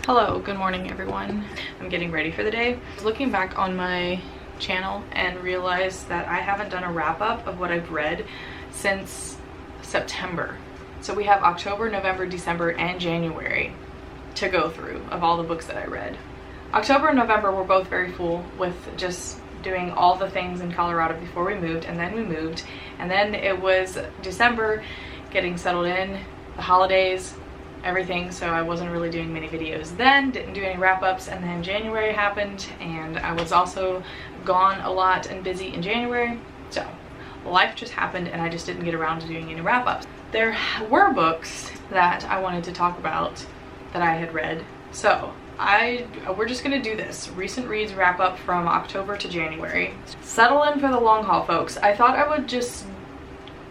Hello, good morning everyone. I'm getting ready for the day. Looking back on my channel and realized that I haven't done a wrap-up of what I've read since September. So we have October, November, December, and January to go through of all the books that I read. October and November were both very full with just doing all the things in Colorado before we moved, and then we moved, and then it was December, getting settled in, the holidays, everything, so I wasn't really doing many videos then, didn't do any wrap-ups, and then January happened and I was also gone a lot and busy in January, so life just happened and I just didn't get around to doing any wrap-ups. There were books that I wanted to talk about that I had read, so we're just gonna do this recent reads wrap up from October to January. Settle in for the long haul, folks. I thought I would just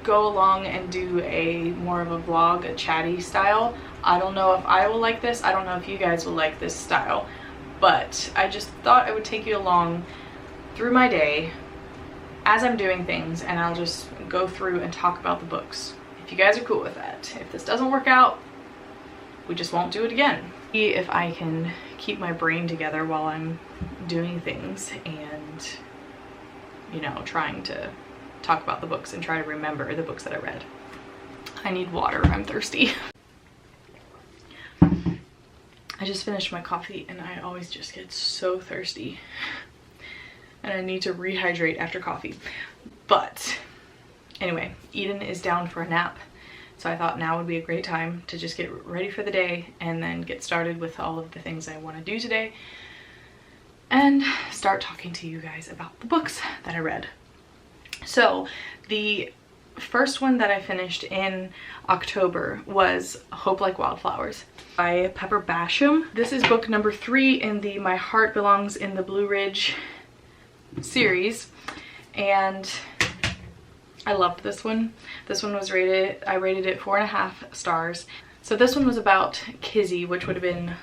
go along and do a more of a vlog, a chatty style. I don't know if I will like this. I don't know if you guys will like this style, but I just thought I would take you along through my day as I'm doing things, and I'll just go through and talk about the books. If you guys are cool with that. If this doesn't work out, we just won't do it again. See if I can keep my brain together while I'm doing things and, you know, trying to talk about the books and try to remember the books that I read. I need water, I'm thirsty. I just finished my coffee and I always just get so thirsty and I need to rehydrate after coffee. But anyway, Eden is down for a nap, so I thought now would be a great time to just get ready for the day and then get started with all of the things I want to do today and start talking to you guys about the books that I read. So the first one that I finished in October was Hope Like Wildflowers by Pepper Basham. This is book number 3 in the My Heart Belongs in the Blue Ridge series, and I loved this one. This one was I rated it 4.5 stars. So this one was about Kizzy, which would have been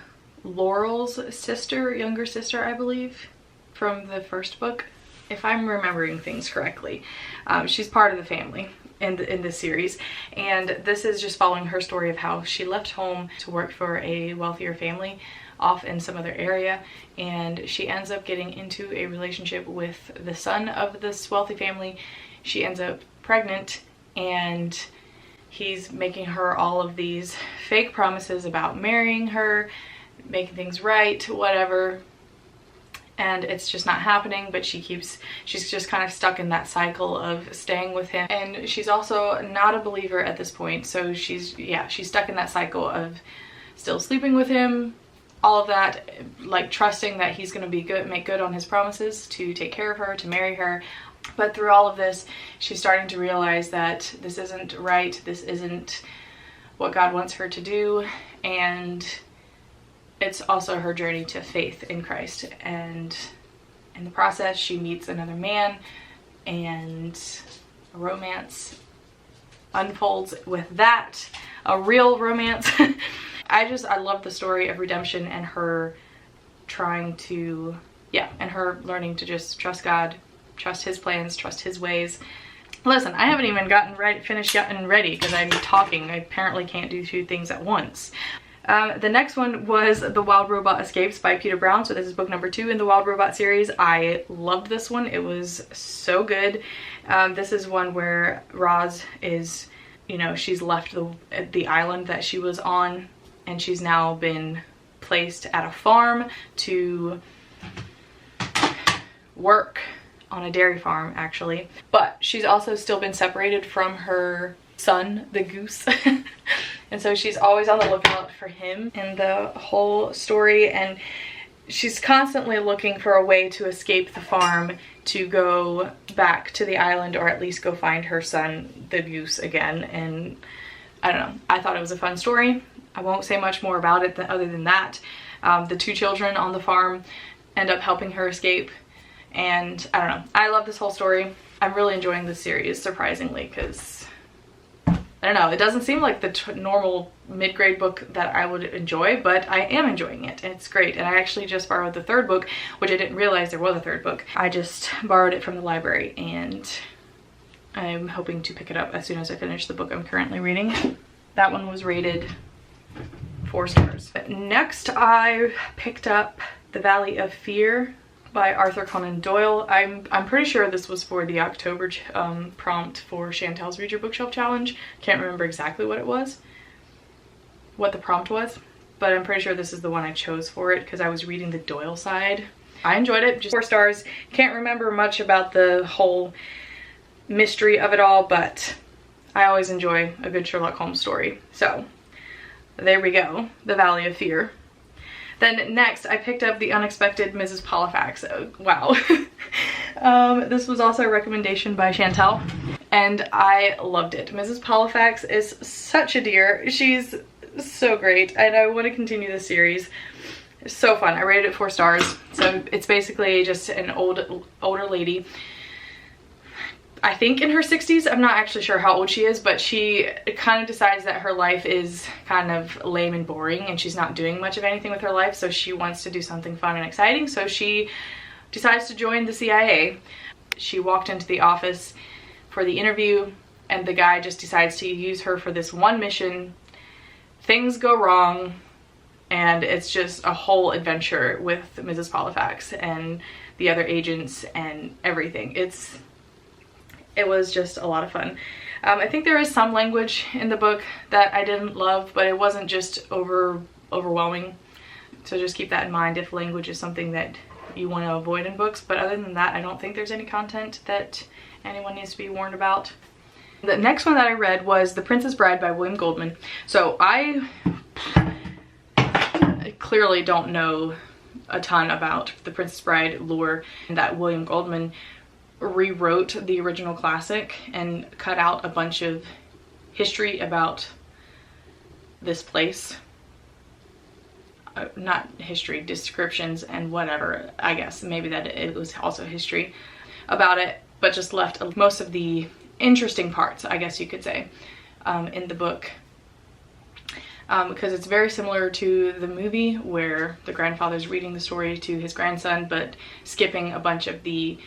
Laurel's sister, younger sister, I believe, from the first book, if I'm remembering things correctly. She's part of the family in this series, and this is just following her story of how she left home to work for a wealthier family off in some other area, and she ends up getting into a relationship with the son of this wealthy family. She ends up pregnant and he's making her all of these fake promises about marrying her, making things right, whatever, and it's just not happening. But she's just kind of stuck in that cycle of staying with him, and she's also not a believer at this point, so she's stuck in that cycle of still sleeping with him, all of that, like trusting that he's gonna be good, make good on his promises to take care of her, to marry her. But through all of this, she's starting to realize that this isn't right, this isn't what God wants her to do, and it's also her journey to faith in Christ. And in the process, she meets another man, and a romance unfolds with that, a real romance. I love the story of redemption and her trying to, and her learning to just trust God, trust his plans, trust his ways. Listen, I haven't even gotten finished yet and ready because I'm talking. I apparently can't do 2 things at once. The next one was The Wild Robot Escapes by Peter Brown. So this is book number 2 in the Wild Robot series. I loved this one. It was so good. This is one where Roz is, you know, she's left the island that she was on, and she's now been placed at a farm to work on a dairy farm, actually. But she's also still been separated from her son, the goose. And so she's always on the lookout for him in the whole story, and she's constantly looking for a way to escape the farm to go back to the island, or at least go find her son, the goose, again. And I don't know, I thought it was a fun story. I won't say much more about it other than that. The 2 children on the farm end up helping her escape, and I don't know, I love this whole story. I'm really enjoying this series, surprisingly, because I don't know, it doesn't seem like the normal mid-grade book that I would enjoy, but I am enjoying it, and it's great. And I actually just borrowed the 3rd book, which I didn't realize there was a 3rd book. I just borrowed it from the library, and I'm hoping to pick it up as soon as I finish the book I'm currently reading. That one was rated 4 stars. Next, I picked up The Valley of Fear by Arthur Conan Doyle. I'm pretty sure this was for the October prompt for Chantel's Read Your Bookshelf Challenge. Can't remember exactly what the prompt was, but I'm pretty sure this is the one I chose for it because I was reading the Doyle side. I enjoyed it, just 4 stars. Can't remember much about the whole mystery of it all, but I always enjoy a good Sherlock Holmes story. So there we go, The Valley of Fear. Then next, I picked up The Unexpected Mrs. Polifax. Oh, wow. This was also a recommendation by Chantel, and I loved it. Mrs. Polifax is such a dear. She's so great, and I want to continue the series. It's so fun. I rated it 4 stars. So it's basically just an older lady, I think in her 60s. I'm not actually sure how old she is, but she kind of decides that her life is kind of lame and boring and she's not doing much of anything with her life, so she wants to do something fun and exciting, so she decides to join the CIA. She walked into the office for the interview and the guy just decides to use her for this one mission. Things go wrong and it's just a whole adventure with Mrs. Polifax and the other agents and everything. It was just a lot of fun. I think there is some language in the book that I didn't love, but it wasn't just overwhelming. So just keep that in mind if language is something that you want to avoid in books. But other than that, I don't think there's any content that anyone needs to be warned about. The next one that I read was The Princess Bride by William Goldman. So I clearly don't know a ton about the Princess Bride lore, and that William Goldman rewrote the original classic and cut out a bunch of history about this place. Not history, descriptions and whatever. I guess maybe that it was also history about it, but just left most of the interesting parts, I guess you could say, in the book. Because it's very similar to the movie where the grandfather's reading the story to his grandson, but skipping a bunch of the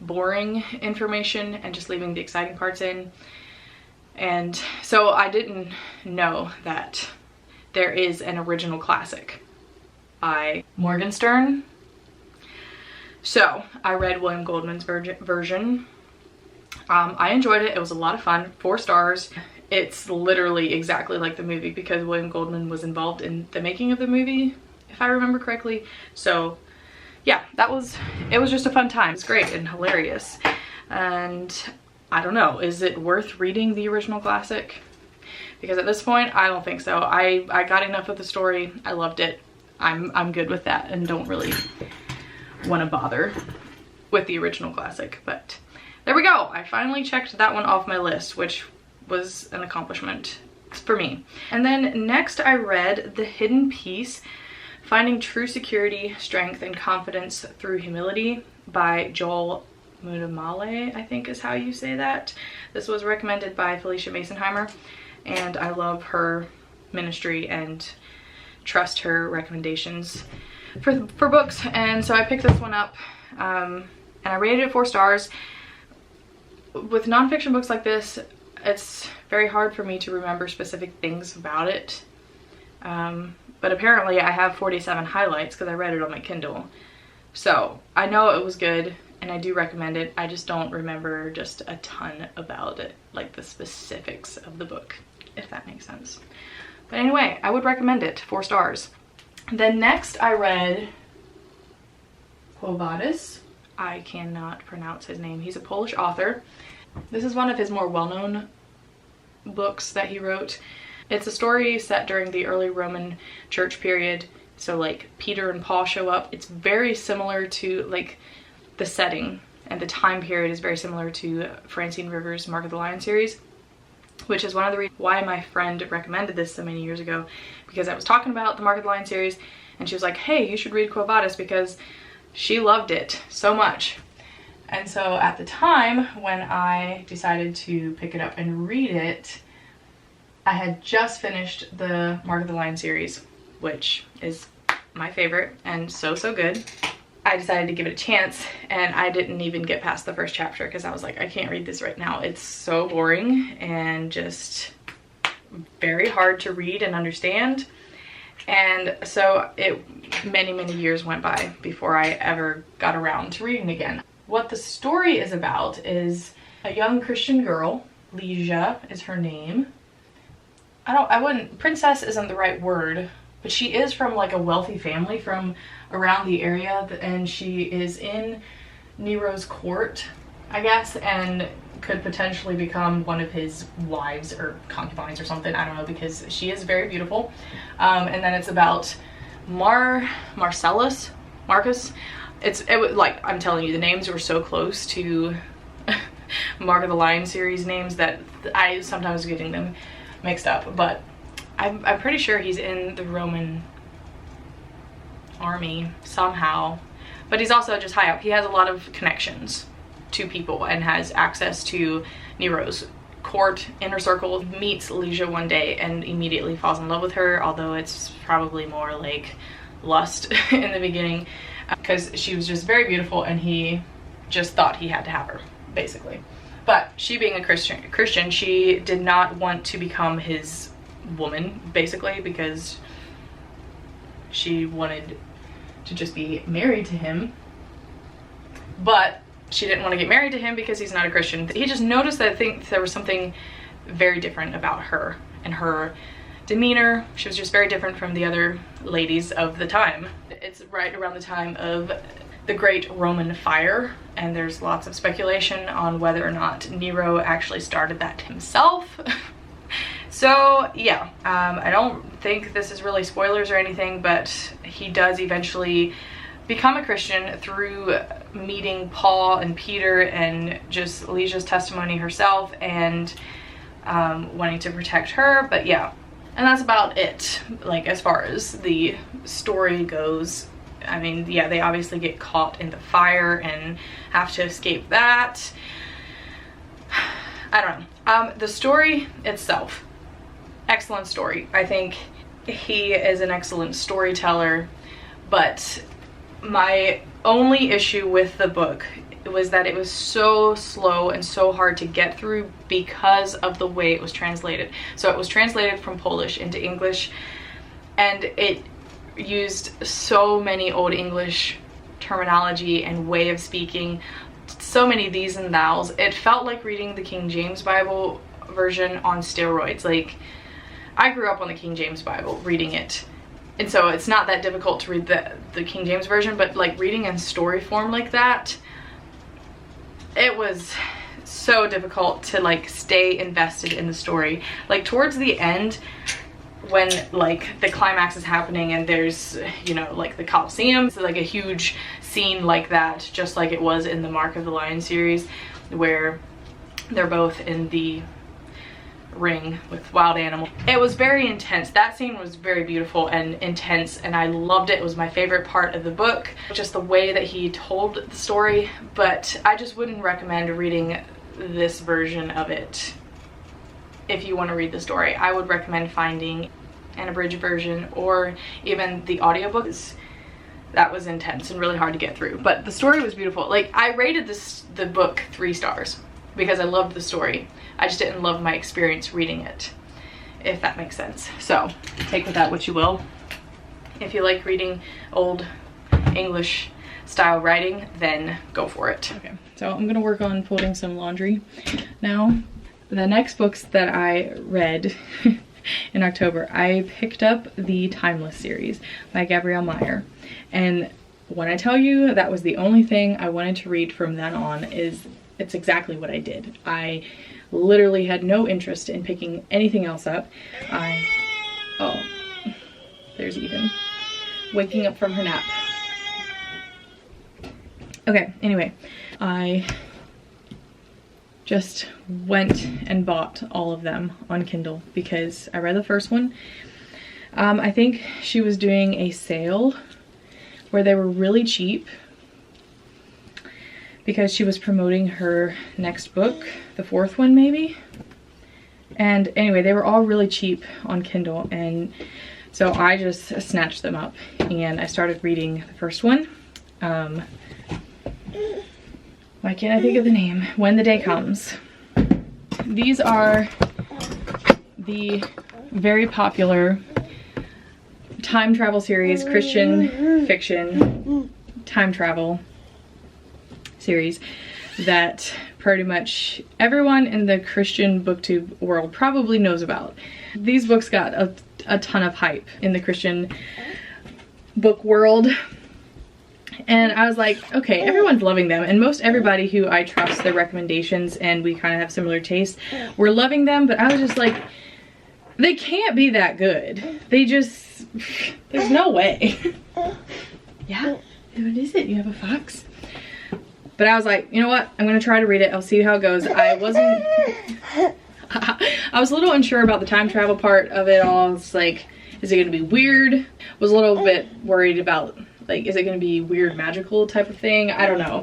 boring information and just leaving the exciting parts in. And so I didn't know that there is an original classic by Morgenstern. So I read William Goldman's version. I enjoyed it. It was a lot of fun. 4 stars. It's literally exactly like the movie because William Goldman was involved in the making of the movie, if I remember correctly. So yeah, it was just a fun time. It's great and hilarious. And I don't know, is it worth reading the original classic? Because at this point, I don't think so. I got enough of the story. I loved it. I'm good with that and don't really want to bother with the original classic. But there we go. I finally checked that one off my list, which was an accomplishment for me. And then next I read The Hidden Peace, Finding True Security, Strength, and Confidence Through Humility by Joel Muddamalle, I think is how you say that. This was recommended by Felicia Masonheimer, and I love her ministry and trust her recommendations for books. And so I picked this one up, and I rated it 4 stars. With nonfiction books like this, it's very hard for me to remember specific things about it. But apparently I have 47 highlights because I read it on my Kindle. So I know it was good and I do recommend it. I just don't remember just a ton about it, like the specifics of the book, if that makes sense. But anyway, I would recommend it, 4 stars. Then next I read Vadis. I cannot pronounce his name. He's a Polish author. This is one of his more well-known books that he wrote. It's a story set during the early Roman church period. So like Peter and Paul show up. It's very similar to, like, the setting and the time period is very similar to Francine Rivers' Mark of the Lion series, which is one of the reasons why my friend recommended this so many years ago, because I was talking about the Mark of the Lion series and she was like, hey, you should read Vadis, because she loved it so much. And so at the time when I decided to pick it up and read it, I had just finished the Mark of the Lion series, which is my favorite and so good. I decided to give it a chance, and I didn't even get past the first chapter because I was like, I can't read this right now. It's so boring and just very hard to read and understand. And so many years went by before I ever got around to reading again. What the story is about is a young Christian girl, Lesia is her name. Princess isn't the right word, but she is from like a wealthy family from around the area, and she is in Nero's court, I guess, and could potentially become one of his wives or concubines or something, I don't know, because she is very beautiful. And then it's about Marcus. Like, I'm telling you, the names were so close to Mark of the Lion series names that I sometimes was getting them mixed up, but I'm pretty sure he's in the Roman army somehow, but he's also just high up. He has a lot of connections to people and has access to Nero's court inner circle. Meets Lesia one day and immediately falls in love with her, although it's probably more like lust in the beginning, because she was just very beautiful and he just thought he had to have her, basically. But she, being a Christian, she did not want to become his woman, basically, because she wanted to just be married to him. But she didn't want to get married to him because he's not a Christian. He just noticed that I think there was something very different about her and her demeanor. She was just very different from the other ladies of the time. It's right around the time of the Great Roman Fire, and there's lots of speculation on whether or not Nero actually started that himself. So yeah, I don't think this is really spoilers or anything, but he does eventually become a Christian through meeting Paul and Peter and just Lesia's testimony herself and wanting to protect her. But yeah, and that's about it, like, as far as the story goes. I mean, yeah, they obviously get caught in the fire and have to escape that. I don't know. The story itself, excellent story. I think he is an excellent storyteller, but my only issue with the book was that it was so slow and so hard to get through because of the way it was translated. So it was translated from Polish into English, and it used so many Old English terminology and way of speaking, so many these and thous. It felt like reading the King James Bible version on steroids. Like, I grew up on the King James Bible, reading it, and so it's not that difficult to read the King James version, but like reading in story form like that, it was so difficult to like stay invested in the story. Like towards the end, when like the climax is happening and there's, you know, like the Colosseum, so like a huge scene like that, just like it was in the Mark of the Lion series, where they're both in the ring with wild animals. It was very intense. That scene was very beautiful and intense, and I loved it. It was my favorite part of the book, just the way that he told the story. But I just wouldn't recommend reading this version of it. If you want to read the story, I would recommend finding an abridged version or even the audiobook. That was intense and really hard to get through, but the story was beautiful. Like, I rated the book 3 stars because I loved the story. I just didn't love my experience reading it, if that makes sense. So take with that what you will. If you like reading old English style writing, then go for it. Okay, so I'm gonna work on folding some laundry now. The next books that I read in October, I picked up the Timeless series by Gabrielle Meyer. And when I tell you that was the only thing I wanted to read from then on, it's exactly what I did. I literally had no interest in picking anything else up. Oh, there's Eden waking up from her nap. Okay, anyway, I just went and bought all of them on Kindle because I read the first one. I think she was doing a sale where they were really cheap because she was promoting her next book, the 4th one maybe. And anyway, they were all really cheap on Kindle, and so I just snatched them up and I started reading the first one. Why can't I think of the name? When the Day Comes. These are the very popular time travel series, Christian fiction, time travel series that pretty much everyone in the Christian booktube world probably knows about. These books got a ton of hype in the Christian book world. And I was like, okay, everyone's loving them. And most everybody who I trust their recommendations and we kind of have similar tastes, were loving them. But I was just like, they can't be that good. They just, there's no way. Yeah, what is it? You have a fox? But I was like, you know what? I'm going to try to read it. I'll see how it goes. I was a little unsure about the time travel part of it all. It's like, is it going to be weird? Was a little bit worried about, like, is it going to be weird magical type of thing? I don't know.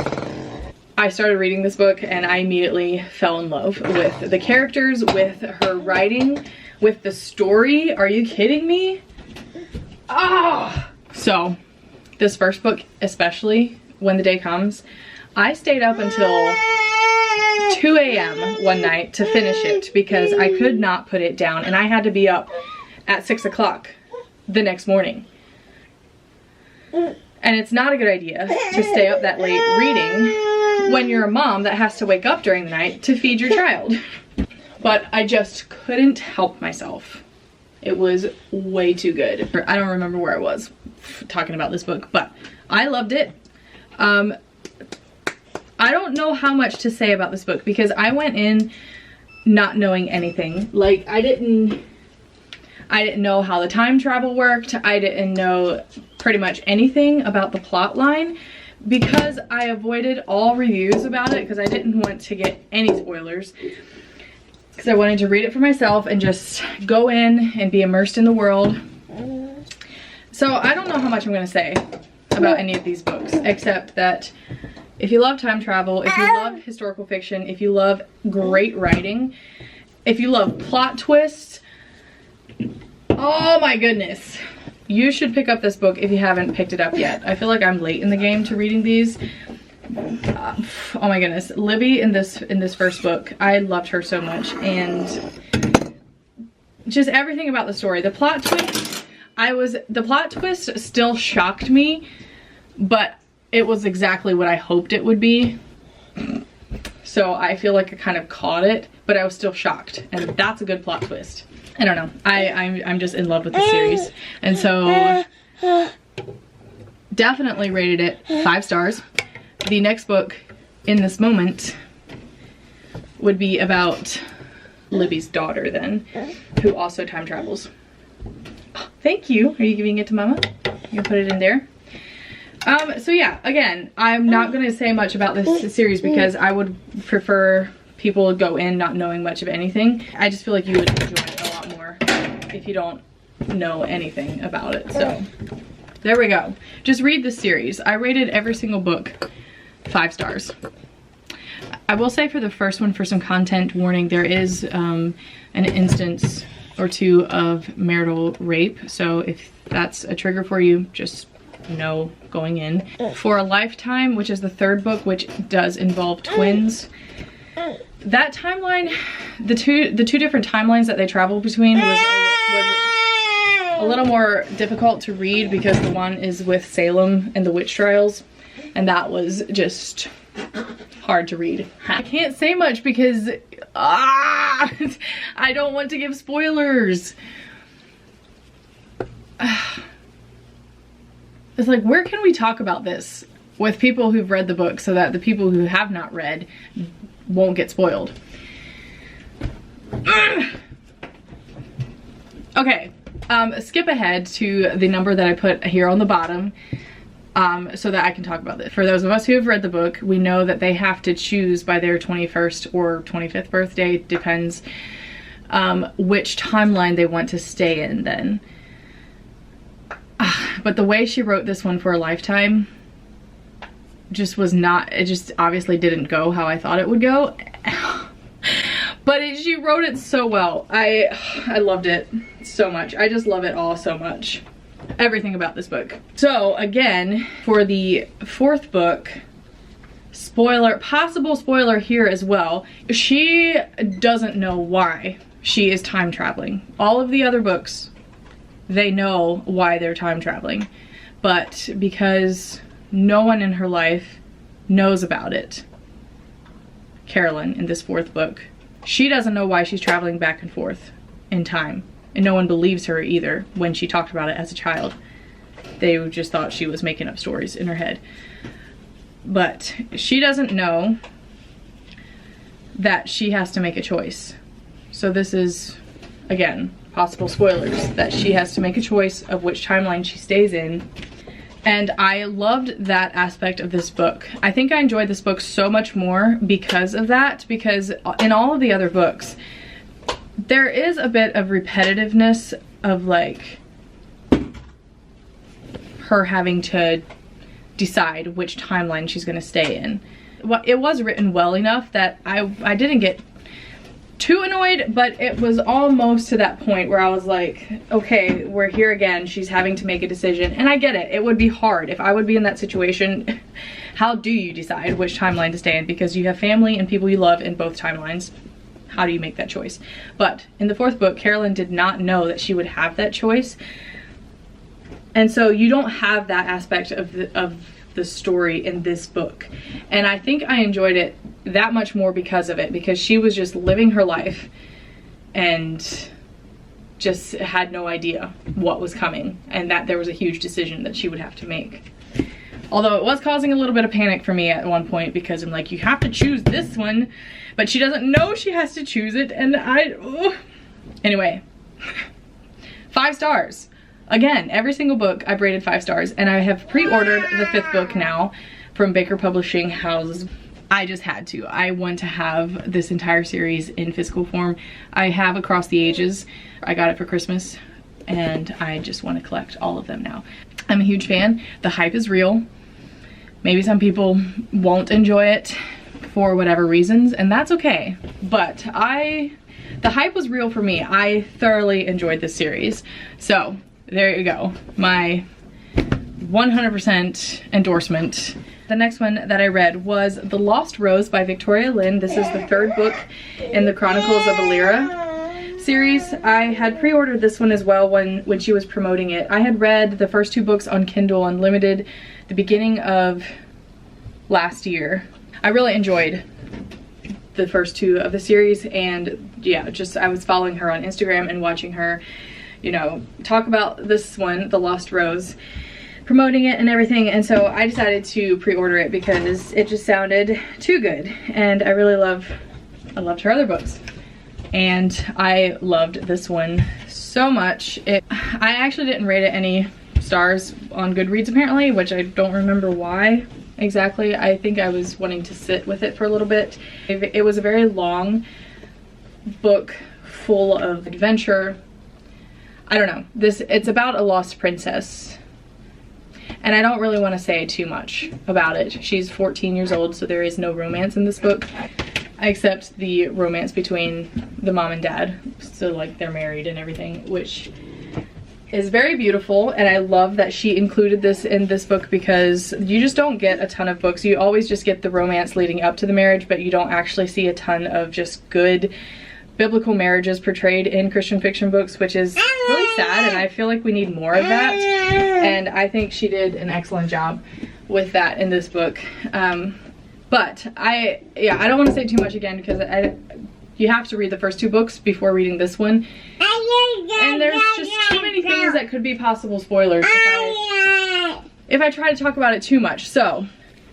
I started reading this book and I immediately fell in love with the characters, with her writing, with the story. Are you kidding me? Ah! So, this first book, especially, When the Day Comes, I stayed up until 2 a.m. one night to finish it because I could not put it down and I had to be up at 6 o'clock the next morning. And it's not a good idea to stay up that late reading when you're a mom that has to wake up during the night to feed your child. But I just couldn't help myself. It was way too good. I don't remember where I was talking about this book, but I loved it. I don't know how much to say about this book because I went in not knowing anything. Like, I didn't know how the time travel worked. I didn't know pretty much anything about the plot line because I avoided all reviews about it because I didn't want to get any spoilers. Because I wanted to read it for myself and just go in and be immersed in the world. So I don't know how much I'm going to say about any of these books, except that if you love time travel, if you love historical fiction, if you love great writing, if you love plot twists, oh my goodness, you should pick up this book if you haven't picked it up yet. I feel like I'm late in the game to reading these. Oh my goodness, Libby in this first book, I loved her so much, and just everything about the story. The plot twist, the plot twist still shocked me, but it was exactly what I hoped it would be. So I feel like I kind of caught it, but I was still shocked, and that's a good plot twist. I don't know. I'm just in love with the series, and so definitely rated it 5 stars. The next book in this moment would be about Libby's daughter then, who also time travels. Oh, thank you. Are you giving it to Mama? You can put it in there. So yeah, again, I'm not going to say much about this series because I would prefer people go in not knowing much of anything. I just feel like you would enjoy it a lot more if you don't know anything about it. So there we go. Just read the series. I rated every single book 5 stars. I will say for the first one, for some content warning, there is an instance or two of marital rape. So if that's a trigger for you, just know going in. For a Lifetime, which is the 3rd book, which does involve twins, that timeline, the two different timelines that they travel between was a little more difficult to read because the one is with Salem and the witch trials, and that was just hard to read. I can't say much because I don't want to give spoilers. It's like, where can we talk about this with people who've read the book so that the people who have not read won't get spoiled? Okay, skip ahead to the number that I put here on the bottom so that I can talk about it. For those of us who have read the book, we know that they have to choose by their 21st or 25th birthday, depends which timeline they want to stay in then. But the way she wrote this one for a Lifetime just was not, it just obviously didn't go how I thought it would go. But she wrote it so well. I loved it so much. I just love it all so much. Everything about this book. So again, for the 4th book, spoiler, possible spoiler here as well, she doesn't know why she is time traveling. All of the other books, they know why they're time traveling. But because no one in her life knows about it, Carolyn, in this 4th book, she doesn't know why she's traveling back and forth in time. And no one believes her either when she talked about it as a child. They just thought she was making up stories in her head. But she doesn't know that she has to make a choice. So this is, again, possible spoilers, that she has to make a choice of which timeline she stays in. And I loved that aspect of this book. I think I enjoyed this book so much more because of that, because in all of the other books, there is a bit of repetitiveness of like her having to decide which timeline she's gonna stay in. Well, it was written well enough that I didn't get too annoyed, but it was almost to that point where I was like, okay, we're here again, she's having to make a decision. And I get it, it would be hard. If I would be in that situation, how do you decide which timeline to stay in? Because you have family and people you love in both timelines. How do you make that choice? But in the 4th book, Carolyn did not know that she would have that choice. And so you don't have that aspect of the story in this book. And I think I enjoyed it that much more because of it, because she was just living her life and just had no idea what was coming, and that there was a huge decision that she would have to make. Although it was causing a little bit of panic for me at one point, because I'm like, you have to choose this one, but she doesn't know she has to choose it, and anyway, 5 stars. Again, every single book I've rated 5 stars, and I have pre-ordered the 5th book now from Baker Publishing House. I just had to. I want to have this entire series in physical form. I have Across the Ages. I got it for Christmas, and I just want to collect all of them now. I'm a huge fan. The hype is real. Maybe some people won't enjoy it for whatever reasons, and that's okay. But the hype was real for me. I thoroughly enjoyed this series. So there you go. My 100% endorsement. The next one that I read was The Lost Rose by Victoria Lynn. This is the 3rd book in the Chronicles of Illyria series. I had pre-ordered this one as well when she was promoting it. I had read the first 2 books on Kindle Unlimited the beginning of last year. I really enjoyed the first 2 of the series, and yeah, just I was following her on Instagram and watching her, you know, talk about this one, The Lost Rose, promoting it and everything, and so I decided to pre-order it because it just sounded too good, and I loved her other books, and I loved this one so much. I actually didn't rate it any stars on Goodreads apparently, which I don't remember why exactly. I think I was wanting to sit with it for a little bit. It was a very long book full of adventure. I don't know. It's about a lost princess, and I don't really want to say too much about it. She's 14 years old, so there is no romance in this book, except the romance between the mom and dad. So like they're married and everything, which is very beautiful, and I love that she included this in this book because you just don't get a ton of books. You always just get the romance leading up to the marriage, but you don't actually see a ton of just good biblical marriages portrayed in Christian fiction books, which is really sad, and I feel like we need more of that, and I think she did an excellent job with that in this book. But I don't want to say too much again because you have to read the first 2 books before reading this one, and there's just too many things that could be possible spoilers if I try to talk about it too much. So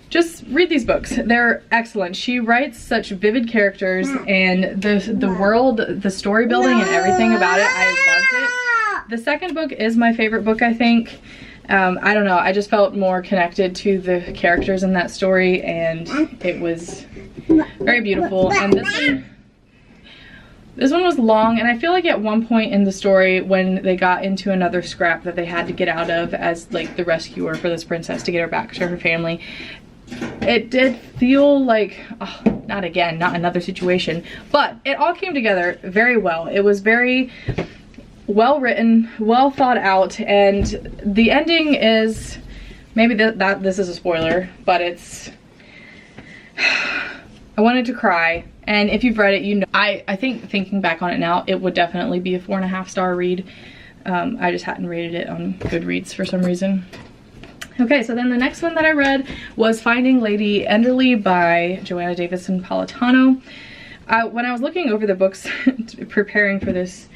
just read these books. They're excellent. She writes such vivid characters, and the world, the story building and everything about it, I loved it. The second book is my favorite book, I think. I don't know, I just felt more connected to the characters in that story, and it was very beautiful. And this one was long, and I feel like at one point in the story when they got into another scrap that they had to get out of as like the rescuer for this princess to get her back to her family, it did feel like, oh, not again, not another situation, but it all came together very well. It was very well written, well thought out, and the ending is, maybe this is a spoiler, but it's, I wanted to cry. And if you've read it, you know, I think thinking back on it now, it would definitely be a 4.5 star read. I just hadn't rated it on Goodreads for some reason. Okay, so then the next one that I read was Finding Lady Enderly by Joanna Davidson Politano. When I was looking over the books preparing for this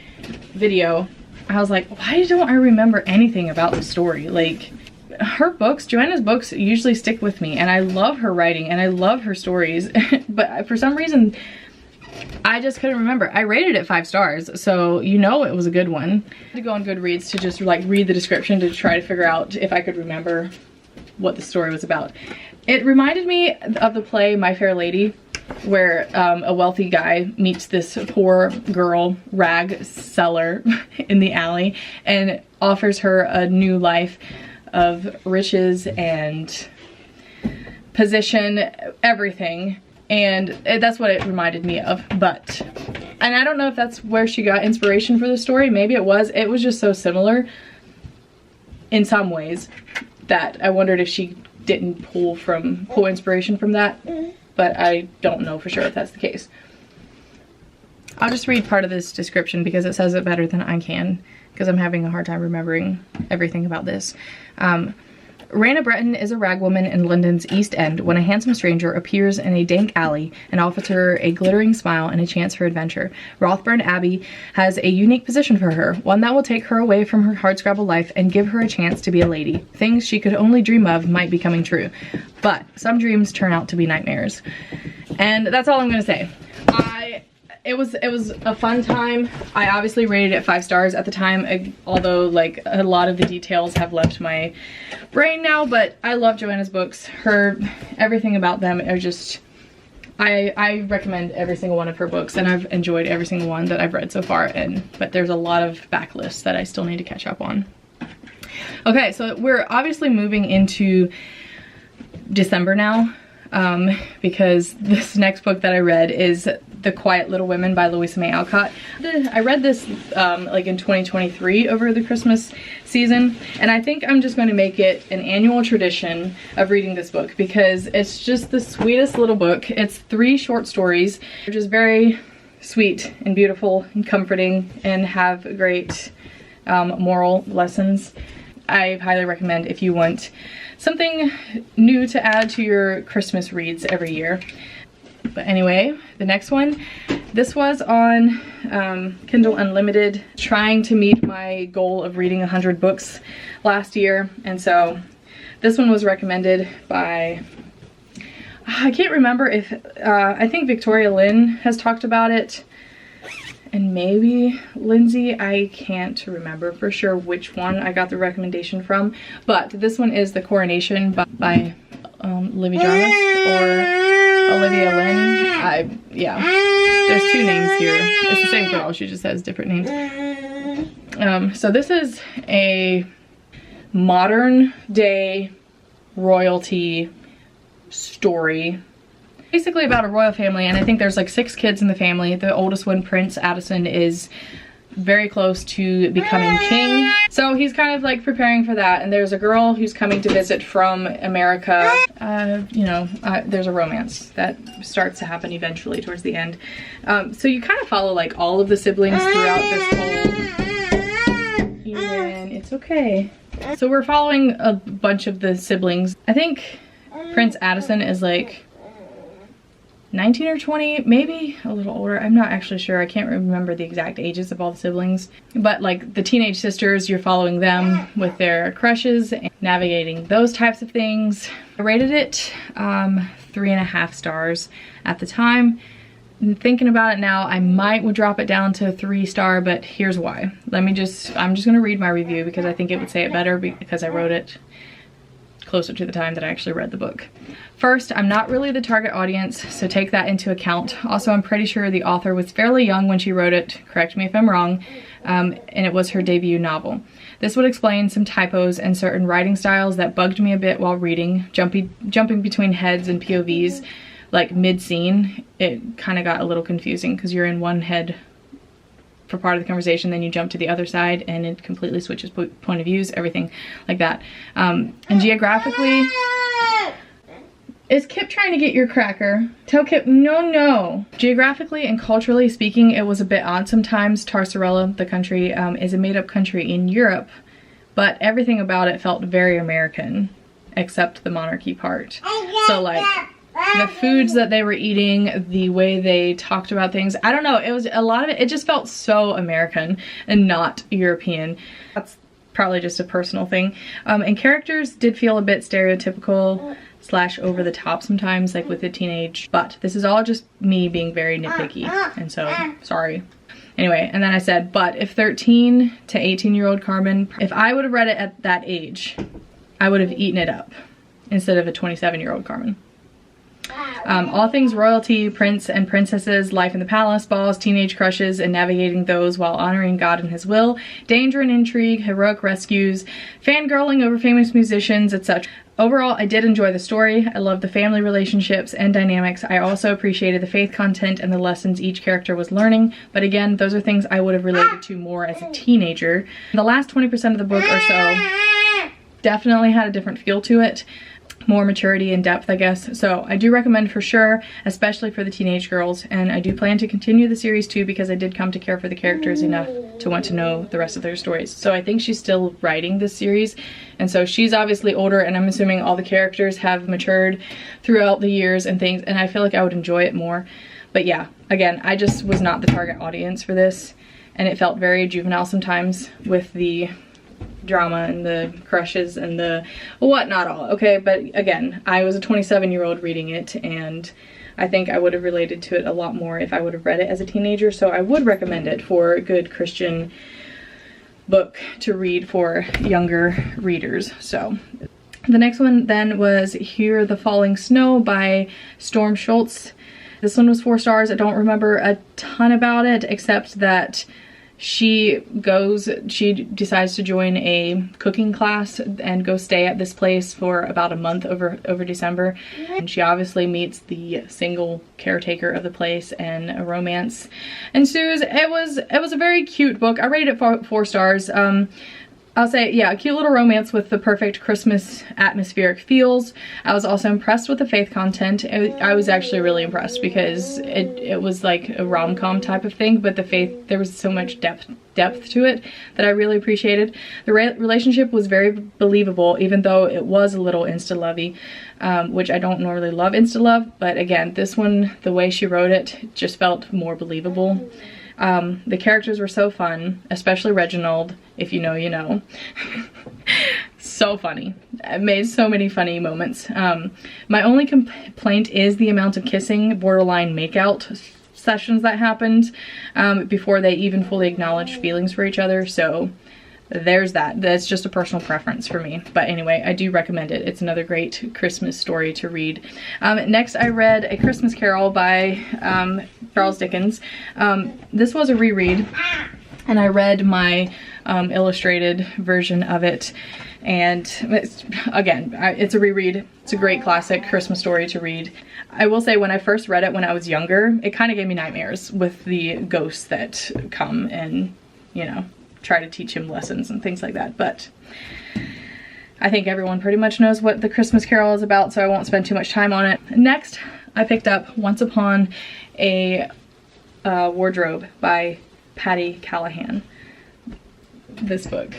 video, I was like, why don't I remember anything about the story? Like, her books, Joanna's books, usually stick with me, and I love her writing and I love her stories, but for some reason I just couldn't remember. I rated it 5 stars, so you know it was a good one. I had to go on Goodreads to just like read the description to try to figure out if I could remember what the story was about. It reminded me of the play My Fair Lady, where a wealthy guy meets this poor girl rag seller in the alley and offers her a new life of riches and position, everything. And that's what it reminded me of. But, and I don't know if that's where she got inspiration for the story. Maybe it was just so similar in some ways that I wondered if she didn't pull inspiration from that. But I don't know for sure if that's the case. I'll just read part of this description because it says it better than I can, because I'm having a hard time remembering everything about this. Raina Breton is a ragwoman in London's East End when a handsome stranger appears in a dank alley and offers her a glittering smile and a chance for adventure. Rothburn Abbey has a unique position for her, one that will take her away from her hardscrabble life and give her a chance to be a lady. Things she could only dream of might be coming true, but some dreams turn out to be nightmares. And that's all I'm gonna say. It was a fun time. I obviously rated it 5 stars at the time, although like a lot of the details have left my brain now, but I love Joanna's books. Everything about them are just, I recommend every single one of her books, and I've enjoyed every single one that I've read so far, but there's a lot of backlists that I still need to catch up on. Okay, so we're obviously moving into December now, because this next book that I read is The Quiet Little Women by Louisa May Alcott. I read this like in 2023 over the Christmas season, and I think I'm just going to make it an annual tradition of reading this book because it's just the sweetest little book. It's 3 short stories, which is very sweet and beautiful and comforting and have great moral lessons. I highly recommend if you want something new to add to your Christmas reads every year. But anyway, the next one, this was on Kindle Unlimited, trying to meet my goal of reading 100 books last year. And so this one was recommended by, I can't remember if, I think Victoria Lynn has talked about it, and maybe Lindsay. I can't remember for sure which one I got the recommendation from, but this one is The Coronation by Olivia Jamusch or Olivia Lynn. Yeah, there's 2 names here. It's the same girl, she just has different names. So this is a modern day royalty story, basically about a royal family, and I think there's like 6 kids in the family. The oldest one, Prince Addison, is very close to becoming king, so he's kind of like preparing for that. And there's a girl who's coming to visit from America. You know, there's a romance that starts to happen eventually towards the end. So you kind of follow like all of the siblings throughout this whole, even it's okay. So we're following a bunch of the siblings. I think Prince Addison is like 19 or 20, maybe a little older. I'm not actually sure. I can't remember the exact ages of all the siblings. But like the teenage sisters, you're following them with their crushes and navigating those types of things. I rated it 3.5 stars at the time. And thinking about it now, I might would drop it down to 3 star, but here's why. I'm just gonna read my review because I think it would say it better because I wrote it closer to the time that I actually read the book. First, I'm not really the target audience, so take that into account. Also, I'm pretty sure the author was fairly young when she wrote it, correct me if I'm wrong, and it was her debut novel. This would explain some typos and certain writing styles that bugged me a bit while reading, jumping between heads and POVs, like mid-scene. It kind of got a little confusing because you're in one head for part of the conversation, then you jump to the other side and it completely switches point of views, everything like that. And geographically, Is Kip trying to get your cracker? Tell Kip, no, no. Geographically and culturally speaking, it was a bit odd sometimes. Tarsarella, the country, is a made-up country in Europe, but everything about it felt very American, except the monarchy part. So like, the foods that they were eating, the way they talked about things, I don't know, it was a lot of it just felt so American and not European. That's probably just a personal thing. And characters did feel a bit stereotypical / over the top sometimes, like with the teenage, but this is all just me being very nitpicky, and so sorry. Anyway, and then I said, but if 13 to 18-year-old Carmen, if I would have read it at that age, I would have eaten it up instead of a 27-year-old Carmen. All things royalty, prince and princesses, life in the palace, balls, teenage crushes, and navigating those while honoring God and his will, danger and intrigue, heroic rescues, fangirling over famous musicians, etc. Overall, I did enjoy the story. I loved the family relationships and dynamics. I also appreciated the faith content and the lessons each character was learning, but again, those are things I would have related to more as a teenager. The last 20% of the book or so definitely had a different feel to it. More maturity and depth, I guess. So I do recommend for sure, especially for the teenage girls, and I do plan to continue the series too because I did come to care for the characters enough to want to know the rest of their stories. So I think she's still writing this series, and so she's obviously older, and I'm assuming all the characters have matured throughout the years and things, and I feel like I would enjoy it more. But yeah, again, I just was not the target audience for this, and it felt very juvenile sometimes with the drama and the crushes and the whatnot all, okay? But again, I was a 27-year-old reading it, and I think I would have related to it a lot more if I would have read it as a teenager, so I would recommend it for a good Christian book to read for younger readers. So the next one then was Hear the Falling Snow by Storm Shultz. This one was 4 stars. I don't remember a ton about it except that she decides to join a cooking class and go stay at this place for about a month over December. And she obviously meets the single caretaker of the place, and a romance ensues. It was a very cute book. I rated it 4 stars. I'll say, yeah, a cute little romance with the perfect Christmas atmospheric feels. I was also impressed with the faith content. I was actually really impressed because it was like a rom-com type of thing, but the faith, there was so much depth to it that I really appreciated. The relationship was very believable, even though it was a little insta-lovey, which I don't normally love insta-love, but again, this one, the way she wrote it, just felt more believable. The characters were so fun, especially Reginald, if you know, you know. So funny. It made so many funny moments. My only complaint is the amount of kissing, borderline makeout sessions that happened before they even fully acknowledged feelings for each other, so there's that. That's just a personal preference for me. But anyway, I do recommend it. It's another great Christmas story to read. Next, I read A Christmas Carol by Charles Dickens. This was a reread, and I read my illustrated version of it. And it's a reread. It's a great classic Christmas story to read. I will say, when I first read it when I was younger, it kind of gave me nightmares with the ghosts that come and, you know, try to teach him lessons and things like that, but I think everyone pretty much knows what the Christmas Carol is about, so I won't spend too much time on it. Next, I picked up Once Upon a Wardrobe by Patti Callahan. This book,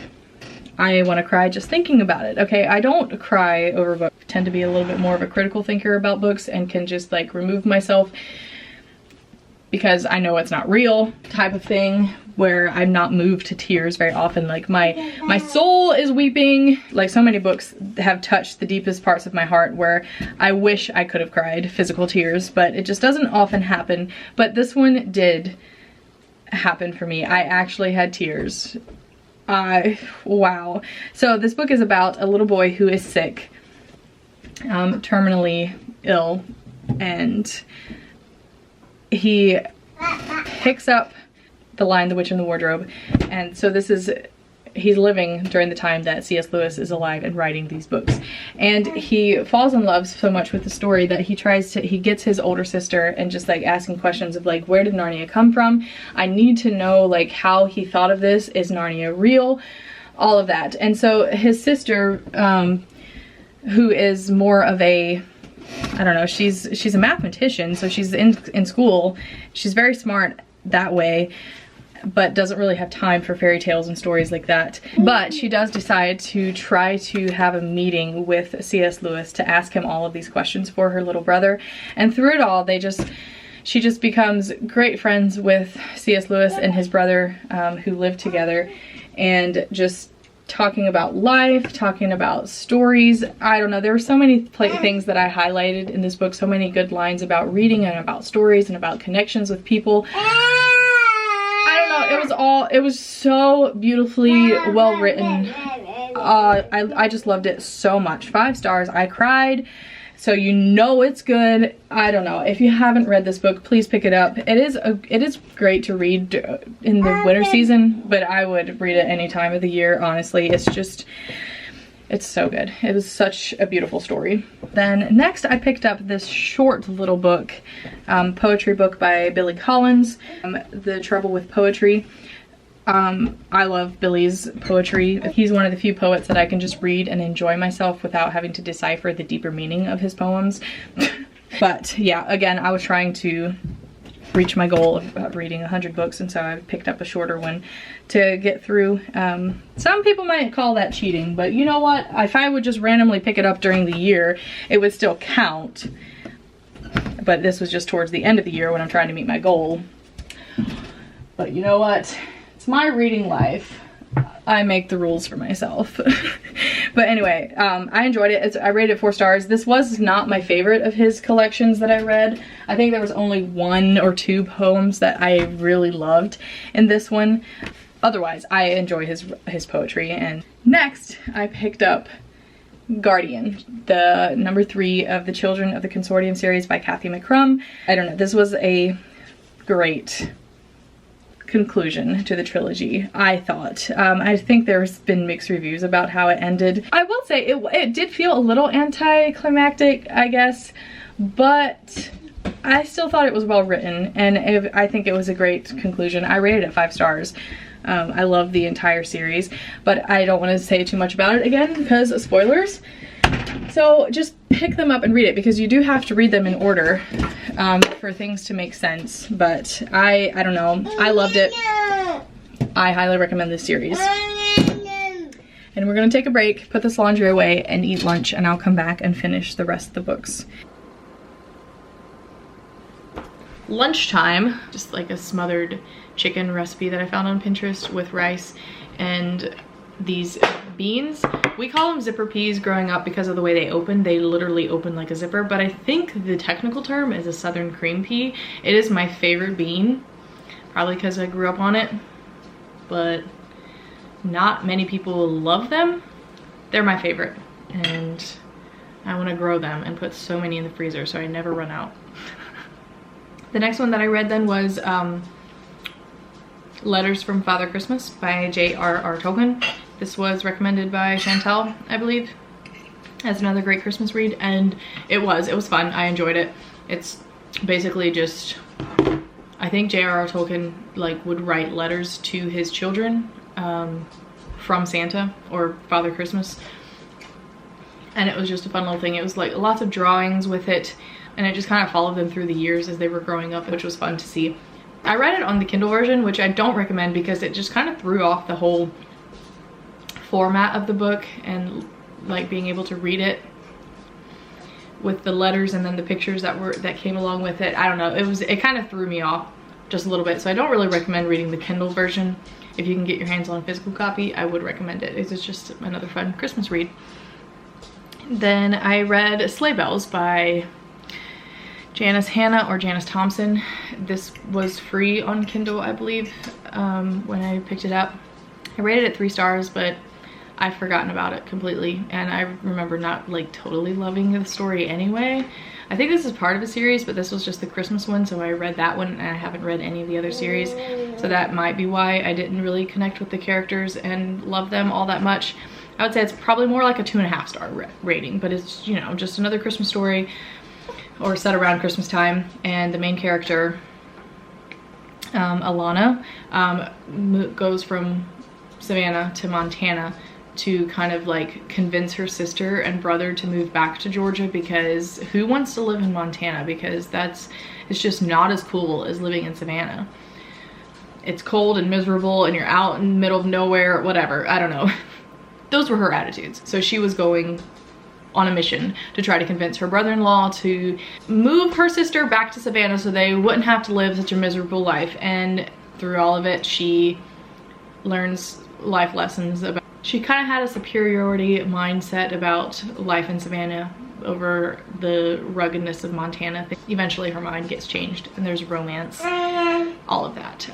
I want to cry just thinking about it. Okay, I don't cry over books. I tend to be a little bit more of a critical thinker about books and can just like remove myself because I know it's not real type of thing, where I'm not moved to tears very often. Like my soul is weeping. Like, so many books have touched the deepest parts of my heart where I wish I could have cried physical tears, but it just doesn't often happen. But this one did happen for me. I actually had tears. Wow. So this book is about a little boy who is sick, terminally ill, and he picks up the line The Witch in the Wardrobe, and so he's living during the time that C.S. Lewis is alive and writing these books, and he falls in love so much with the story that he gets his older sister and just like asking questions of like, where did Narnia come from? I need to know like how he thought of this. Is Narnia real? All of that. And so his sister, who is more of a I don't know, she's a mathematician, so she's in school. She's very smart that way, but doesn't really have time for fairy tales and stories like that. But she does decide to try to have a meeting with C.S. Lewis to ask him all of these questions for her little brother. And through it all, she just becomes great friends with C.S. Lewis and his brother, who live together, and just talking about life, talking about stories. I don't know, there were so many things that I highlighted in this book, so many good lines about reading and about stories and about connections with people. It was so beautifully well written. I just loved it so much. 5 stars. I cried, so you know it's good. I don't know, if you haven't read this book, please pick it up. It is great to read in the winter season, but I would read it any time of the year, honestly. It's so good. It was such a beautiful story. Then next I picked up this short little book, poetry book by Billy Collins, The Trouble with Poetry. I love Billy's poetry. He's one of the few poets that I can just read and enjoy myself without having to decipher the deeper meaning of his poems. But yeah, again, I was trying to reach my goal of reading 100 books, and so I picked up a shorter one to get through. Some people might call that cheating, but you know what? If I would just randomly pick it up during the year, it would still count. But this was just towards the end of the year when I'm trying to meet my goal. But you know what? It's my reading life. I make the rules for myself. But anyway, I enjoyed it. I rated it 4 stars. This was not my favorite of his collections that I read. I think there was only 1 or 2 poems that I really loved in this one. Otherwise, I enjoy his poetry. And next, I picked up Guardian, the number 3 of the Children of the Consortium series by Cathy McCrum. I don't know, this was a great conclusion to the trilogy, I thought. I think there's been mixed reviews about how it ended. I will say it did feel a little anticlimactic, I guess, but I still thought it was well written, and I think it was a great conclusion. I rated it 5 stars. I love the entire series, but I don't want to say too much about it again because of spoilers. So just pick them up and read it, because you do have to read them in order for things to make sense. But I don't know, I loved it. I highly recommend this series. And we're gonna take a break, put this laundry away, and eat lunch, and I'll come back and finish the rest of the books. Lunchtime, just like a smothered chicken recipe that I found on Pinterest with rice and these beans. We call them zipper peas growing up because of the way they open. They literally open like a zipper, but I think the technical term is a southern cream pea. It is my favorite bean, probably because I grew up on it, but not many people love them. They're my favorite, and I want to grow them and put so many in the freezer so I never run out. The next one that I read then was Letters from Father Christmas by J.R.R. Tolkien. This was recommended by Chantel, I believe, as another great Christmas read, and it was fun. I enjoyed it. It's basically just, I think J.R.R. Tolkien like would write letters to his children from Santa or Father Christmas, and it was just a fun little thing. It was like lots of drawings with it, and it just kind of followed them through the years as they were growing up, which was fun to see. I read it on the Kindle version, which I don't recommend because it just kind of threw off the whole format of the book, and like being able to read it with the letters and then the pictures that came along with it. I don't know, it kind of threw me off just a little bit, so I don't really recommend reading the Kindle version. If you can get your hands on a physical copy, I would recommend it. It's just another fun Christmas read. Then I read Sleigh Bells by Janice Hannah or Janice Thompson. This was free on Kindle, I believe, when I picked it up. I rated it 3 stars, but I've forgotten about it completely, and I remember not like totally loving the story anyway. I think this is part of a series, but this was just the Christmas one, so I read that one, and I haven't read any of the other series, so that might be why I didn't really connect with the characters and love them all that much. I would say it's probably more like a 2.5 star rating, but it's, you know, just another Christmas story, or set around Christmas time, and the main character, Alana, goes from Savannah to Montana to kind of like convince her sister and brother to move back to Georgia, because who wants to live in Montana? Because it's just not as cool as living in Savannah. It's cold and miserable and you're out in the middle of nowhere, whatever, I don't know. Those were her attitudes. So she was going on a mission to try to convince her brother-in-law to move her sister back to Savannah so they wouldn't have to live such a miserable life. And through all of it, she learns life lessons about, she kind of had a superiority mindset about life in Savannah over the ruggedness of Montana. Eventually her mind gets changed and there's romance, all of that.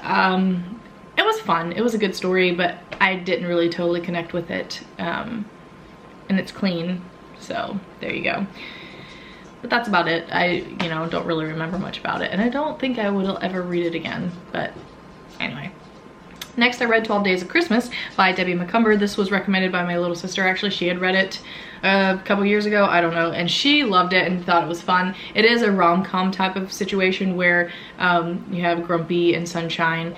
It was fun, it was a good story, but I didn't really totally connect with it. And it's clean, so there you go. But that's about it. I, you know, don't really remember much about it, and I don't think I will ever read it again, but anyway. Next, I read 12 Days of Christmas by Debbie McCumber. This was recommended by my little sister, actually. She had read it a couple years ago, I don't know, and she loved it and thought it was fun. It is a rom-com type of situation where you have Grumpy and Sunshine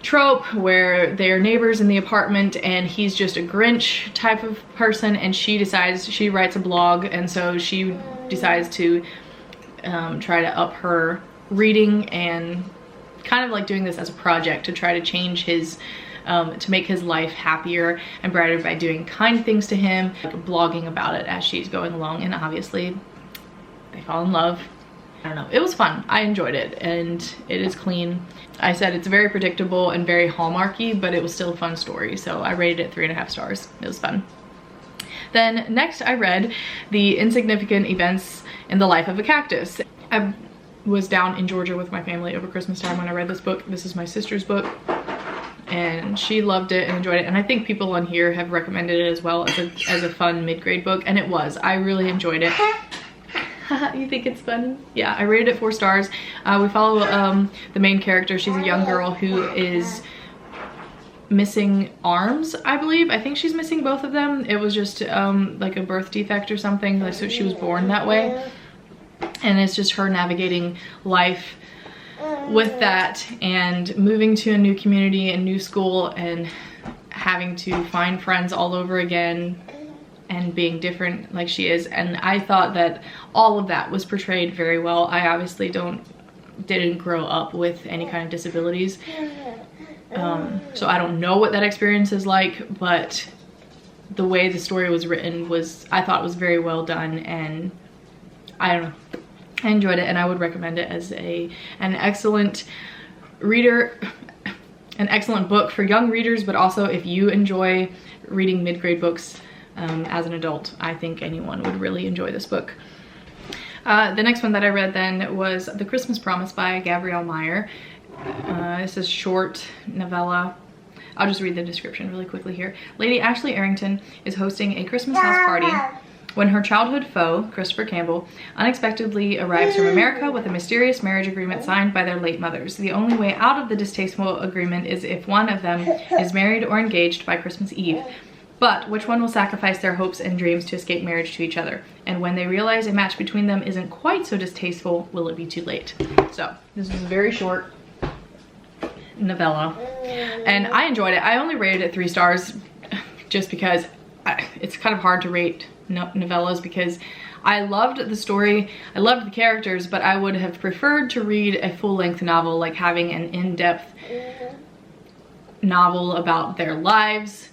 trope where they're neighbors in the apartment and he's just a Grinch type of person, and she writes a blog, and so she decides to try to up her reading and kind of like doing this as a project to try to change his to make his life happier and brighter by doing kind things to him, like blogging about it as she's going along, and obviously they fall in love. I don't know, it was fun. I enjoyed it, and it is clean. I said it's very predictable and very Hallmarky, but it was still a fun story, so I rated it 3.5 stars. It was fun. Then next I read The Insignificant Events in the Life of a Cactus. I was down in Georgia with my family over Christmas time when I read this book. This is my sister's book, and she loved it and enjoyed it, and I think people on here have recommended it as well as a fun mid-grade book, and it was. I really enjoyed it. You think it's funny? Yeah, I rated it 4 stars. We follow the main character. She's a young girl who is missing arms, I believe. I think she's missing both of them. It was just like a birth defect or something, like, so she was born that way. And it's just her navigating life with that and moving to a new community and new school and having to find friends all over again and being different like she is. And I thought that all of that was portrayed very well. I obviously didn't grow up with any kind of disabilities, so I don't know what that experience is like, but the way the story was written I thought was very well done, and I don't know, I enjoyed it, and I would recommend it as an excellent reader, an excellent book for young readers, but also if you enjoy reading mid-grade books as an adult, I think anyone would really enjoy this book. The next one that I read then was The Christmas Promise by Gabrielle Meyer. This is short novella. I'll just read the description really quickly here. Lady Ashley Arrington is hosting a Christmas house party when her childhood foe, Christopher Campbell, unexpectedly arrives from America with a mysterious marriage agreement signed by their late mothers. The only way out of the distasteful agreement is if one of them is married or engaged by Christmas Eve. But which one will sacrifice their hopes and dreams to escape marriage to each other? And when they realize a match between them isn't quite so distasteful, will it be too late? So this is a very short novella, and I enjoyed it. I only rated it 3 stars just because it's kind of hard to rate novellas, because I loved the story, I loved the characters, but I would have preferred to read a full-length novel, like having an in-depth novel about their lives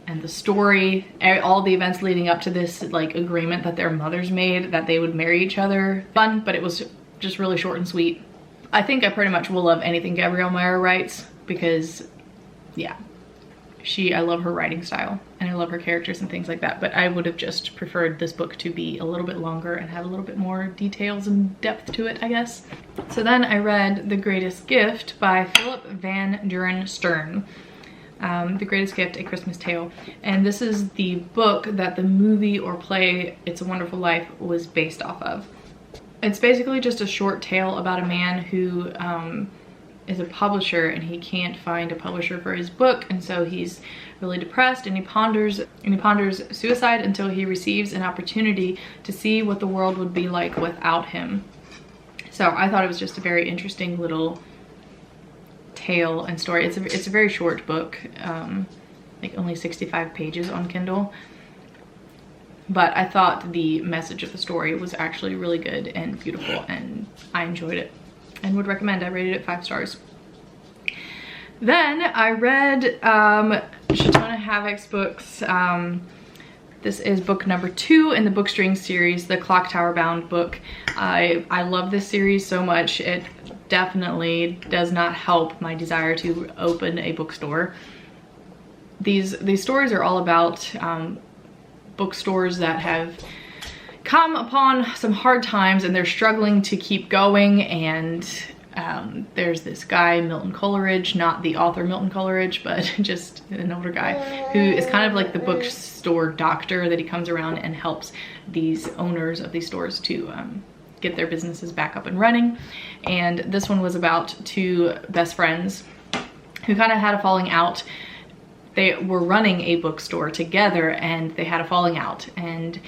and the story, all the events leading up to this like agreement that their mothers made that they would marry each other. Fun, but it was just really short and sweet. I think I pretty much will love anything Gabrielle Meyer writes, because yeah, I love her writing style and I love her characters and things like that, but I would have just preferred this book to be a little bit longer and have a little bit more details and depth to it, I guess. So then I read The Greatest Gift by Philip Van Duren Stern. The Greatest Gift, A Christmas Tale. And this is the book that the movie or play It's a Wonderful Life was based off of. It's basically just a short tale about a man who is a publisher, and he can't find a publisher for his book, and so he's really depressed, and he ponders suicide until he receives an opportunity to see what the world would be like without him. So I thought it was just a very interesting little tale and story. It's a very short book. like only 65 pages on Kindle. But I thought the message of the story was actually really good and beautiful, and I enjoyed it and would recommend. I rated it 5 stars. Then I read Shatona Havoc's books. This is book number 2 in the Bookstring series, the Clock Tower Bound book. I love this series so much. It definitely does not help my desire to open a bookstore. These stories are all about bookstores that have come upon some hard times and they're struggling to keep going, and there's this guy, Milton Coleridge, not the author Milton Coleridge, but just an older guy who is kind of like the bookstore doctor, that he comes around and helps these owners of these stores to get their businesses back up and running. And this one was about 2 best friends who kind of had a falling out. They were running a bookstore together and they had a falling out, and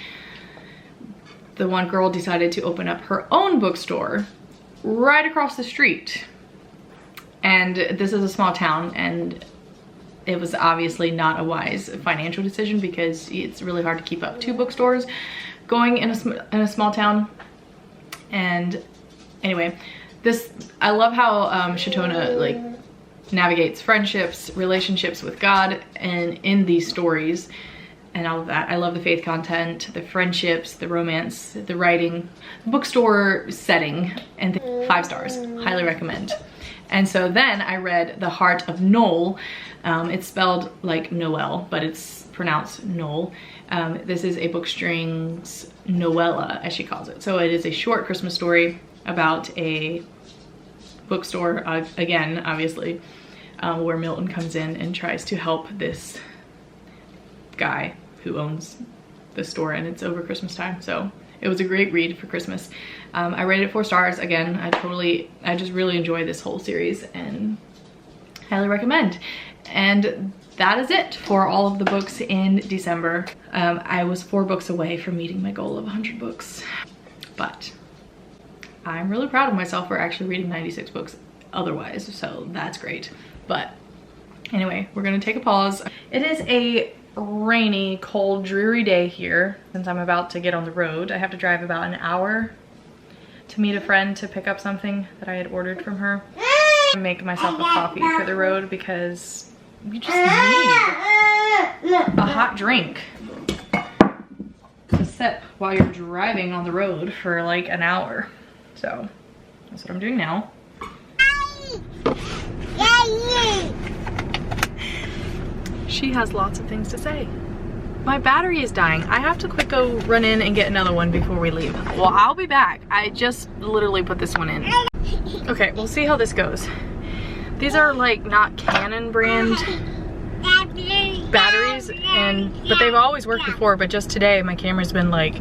the one girl decided to open up her own bookstore right across the street. And this is a small town, and it was obviously not a wise financial decision because it's really hard to keep up 2 bookstores going in a small town. And anyway, I love how Shatona like navigates friendships, relationships with God, and in these stories and all of that. I love the faith content, the friendships, the romance, the writing, the bookstore setting, and 5 stars. Highly recommend. And so then I read The Heart of Noel. It's spelled like Noel, but it's pronounced Noel. This is a Bookstring's novella, as she calls it. So it is a short Christmas story about a bookstore, again, obviously, where Milton comes in and tries to help this guy who owns the store, and it's over Christmas time. So it was a great read for Christmas. I rated it 4 stars. Again, I just really enjoy this whole series and highly recommend. And that is it for all of the books in December. I was 4 books away from meeting my goal of 100 books, but I'm really proud of myself for actually reading 96 books otherwise, so that's great. But anyway, we're gonna take a pause. It is a rainy, cold, dreary day here since I'm about to get on the road. I have to drive about an hour to meet a friend to pick up something that I had ordered from her. I make myself a coffee for the road because you just need a hot drink to sip while you're driving on the road for like an hour. So that's what I'm doing now. She has lots of things to say. My battery is dying. I have to quick go run in and get another one before we leave. Well, I'll be back. I just literally put this one in. Okay, we'll see how this goes. These are like not Canon brand batteries, but they've always worked before, but just today my camera's been like,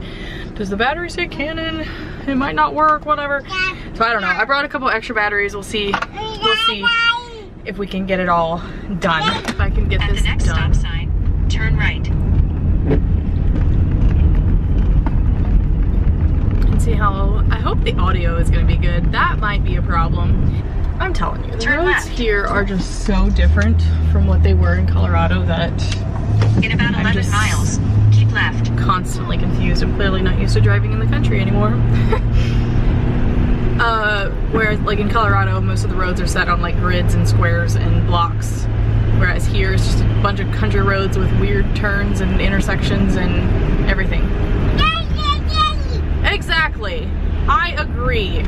does the battery say Canon? It might not work, whatever. So I don't know. I brought a couple extra batteries. We'll see if we can get it all done. If I can get this done. At the next stop sign, turn right. And see how, I hope the audio is gonna be good. That might be a problem. I'm telling you, the roads here are just so different from what they were in Colorado that in about 11 miles, keep left. Constantly confused. I'm clearly not used to driving in the country anymore. Whereas like in Colorado, most of the roads are set on like grids and squares and blocks. Whereas here it's just a bunch of country roads with weird turns and intersections and everything. Exactly. I agree.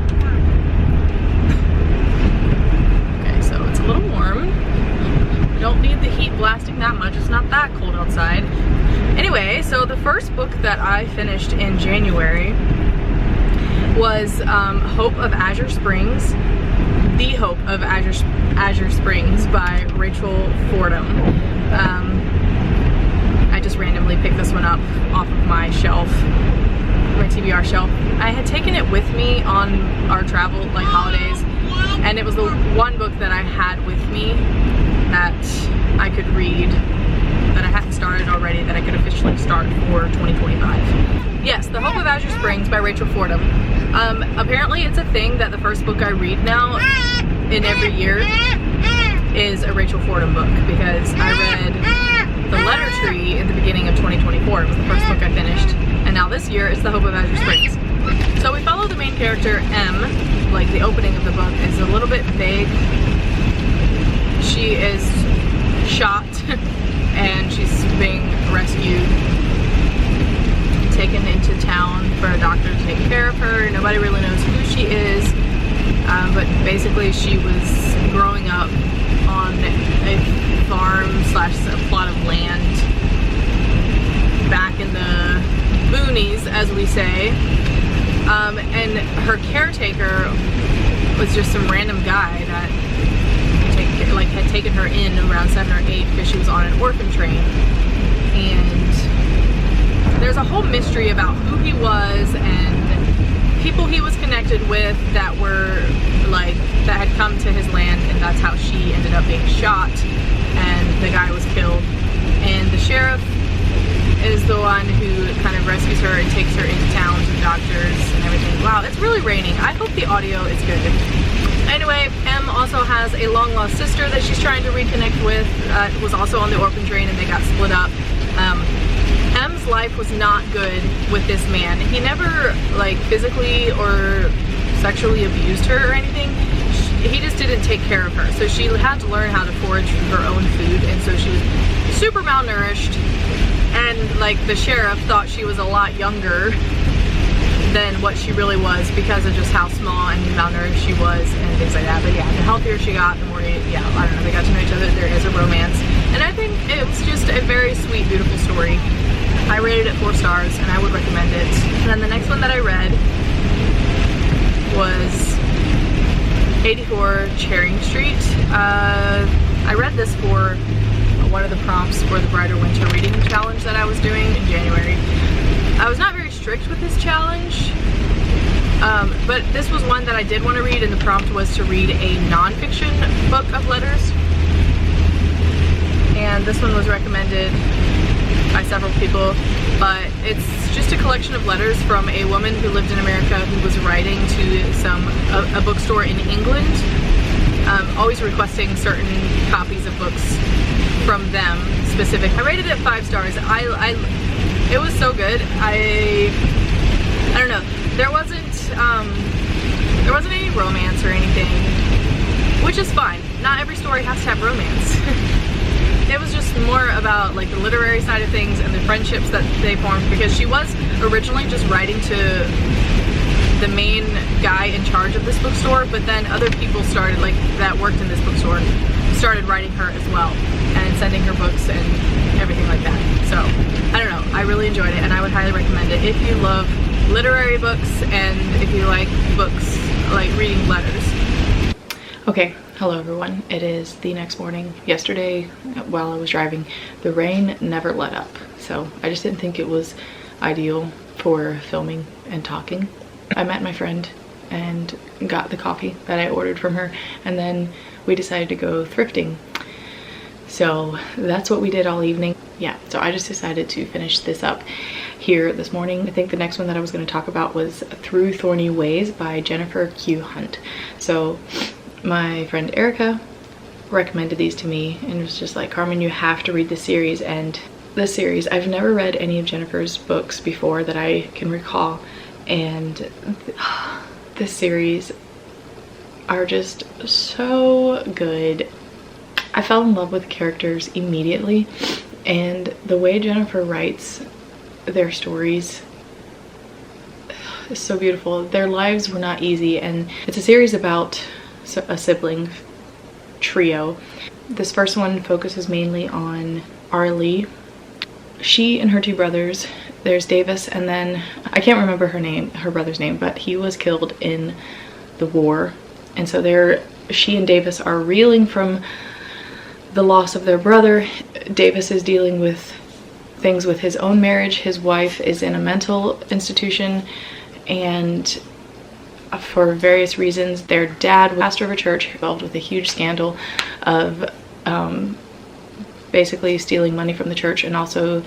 Okay, so it's a little warm. We don't need the heat blasting that much. It's not that cold outside. Anyway, so the first book that I finished in January was Hope of Azure Springs, The Hope of Azure Springs by Rachel Fordham. I just randomly picked this one up off of my shelf, my TBR shelf. I had taken it with me on our travel, like holidays, and it was the one book that I had with me that I could read, that I hadn't started already, that I could officially start for 2025. Yes, The Hope of Azure Springs by Rachel Fordham. Apparently it's a thing that the first book I read now in every year is a Rachel Fordham book, because I read The Letter Tree in the beginning of 2024. It was the first book I finished. And now this year it's The Hope of Azure Springs. So we follow the main character, M. Like, the opening of the book is a little bit vague. She is shot and she's being rescued, taken into town for a doctor to take care of her. Nobody really knows who she is, but basically she was growing up on a farm slash a plot of land back in the boonies, as we say, and her caretaker was just some random guy that had taken her in around 7 or 8 because she was on an orphan train. And there's a whole mystery about who he was and people he was connected with that were like, that had come to his land, and that's how she ended up being shot and the guy was killed. And the sheriff is the one who kind of rescues her and takes her into town to doctors and everything. Wow, it's really raining. I hope the audio is good. Anyway, M also has a long lost sister that she's trying to reconnect with, was also on the orphan train, and they got split up. M's life was not good with this man. He never like physically or sexually abused her or anything. He just didn't take care of her. So she had to learn how to forage her own food, and so she was super malnourished. And like the sheriff thought she was a lot younger than what she really was because of just how small and malnourished she was and things like that. But yeah, the healthier she got, the more, yeah, I don't know, they got to know each other. There is a romance. And I think it was just a very sweet, beautiful story. I rated it 4 stars and I would recommend it. And then the next one that I read was 84 Charing Street. I read this for one of the prompts for the Brighter Winter Reading Challenge that I was doing in January. I was not very strict with this challenge, but this was one that I did want to read, and the prompt was to read a non-fiction book of letters. And this one was recommended by several people, but it's just a collection of letters from a woman who lived in America who was writing to a bookstore in England, always requesting certain copies of books from them specific. I rated it 5 stars. It was so good. I don't know. There wasn't any romance or anything, which is fine. Not every story has to have romance. It was just more about like the literary side of things and the friendships that they formed, because she was originally just writing to the main guy in charge of this bookstore, but then other people started, like, that worked in this bookstore, started writing her as well and sending her books and everything like that. So I don't know, I really enjoyed it and I would highly recommend it if you love literary books and if you like books, like reading letters. Okay, hello everyone. It is the next morning. Yesterday while I was driving, the rain never let up, so I just didn't think it was ideal for filming and talking. I met my friend and got the coffee that I ordered from her, and then we decided to go thrifting. So that's what we did all evening. Yeah, so I just decided to finish this up here this morning. I think the next one that I was going to talk about was Through Thorny Ways by Jennifer Q. Hunt. So my friend Erica recommended these to me and was just like, Carmen, you have to read this series. And this series, I've never read any of Jennifer's books before that I can recall, and this series are just so good. I fell in love with the characters immediately, and the way Jennifer writes their stories is so beautiful. Their lives were not easy, and it's a series about a sibling trio. This first one focuses mainly on Arlie. She and her 2 brothers, there's Davis, and then I can't remember her brother's name, but he was killed in the war, and so she and Davis are reeling from the loss of their brother. Davis is dealing with things with his own marriage. His wife is in a mental institution, and for various reasons, their dad was pastor of a church involved with a huge scandal of basically stealing money from the church and also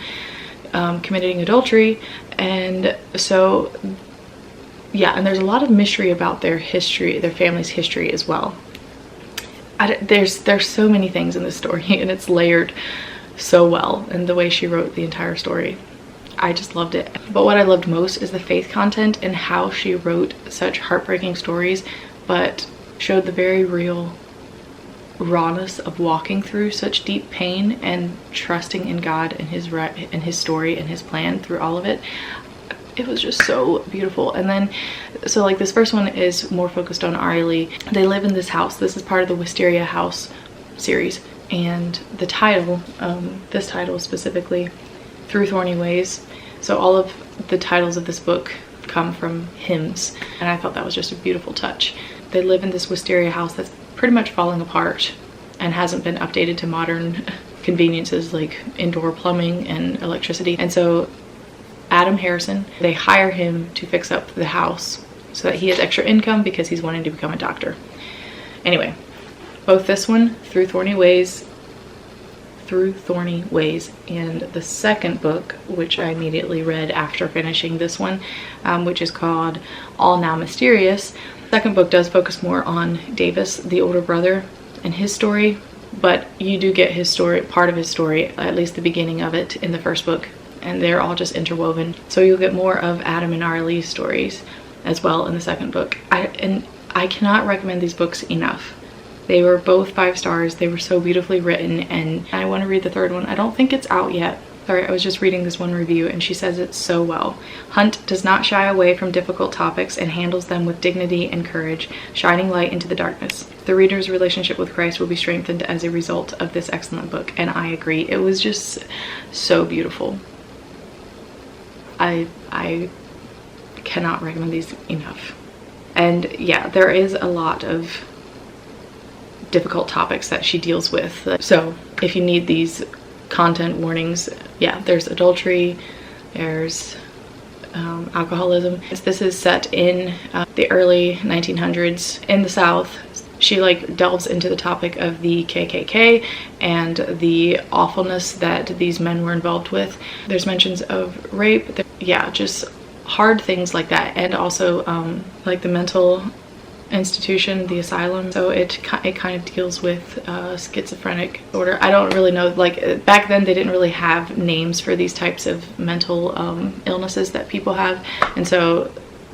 committing adultery. And so yeah, and there's a lot of mystery about their history, their family's history as well. There's so many things in this story, and it's layered so well, and the way she wrote the entire story, I just loved it. But what I loved most is the faith content and how she wrote such heartbreaking stories, but showed the very real rawness of walking through such deep pain and trusting in God and his story and his plan through all of it. It was just so beautiful. And then, so like this first one is more focused on Enderly. They live in this house. This is part of the Wisteria House series, and the title, this title specifically, Through Thorny Ways. So all of the titles of this book come from hymns, and I thought that was just a beautiful touch. They live in this wisteria house that's pretty much falling apart and hasn't been updated to modern conveniences like indoor plumbing and electricity. And so Adam Harrison, they hire him to fix up the house so that he has extra income because he's wanting to become a doctor. Anyway, both this one, Through Thorny Ways, and the second book, which I immediately read after finishing this one, which is called All Now Mysterious. The second book does focus more on Davis, the older brother, and his story, but you do get his story, part of his story, at least the beginning of it, in the first book, and they're all just interwoven. So you'll get more of Adam and Enderly's stories as well in the second book. I cannot recommend these books enough. They were both 5 stars. They were so beautifully written, and I want to read the third one. I don't think it's out yet. Sorry, I was just reading this one review and she says it so well. Hunt does not shy away from difficult topics and handles them with dignity and courage, shining light into the darkness. The reader's relationship with Christ will be strengthened as a result of this excellent book, and I agree. It was just so beautiful. I cannot recommend these enough. And yeah, there is a lot of difficult topics that she deals with. So if you need these content warnings, yeah, there's adultery, there's alcoholism. This is set in the early 1900s in the South. She like delves into the topic of the KKK and the awfulness that these men were involved with. There's mentions of rape, yeah, just hard things like that, and also like the mental institution, the asylum. So it kind of deals with schizophrenic disorder. I don't really know, like back then they didn't really have names for these types of mental illnesses that people have, and so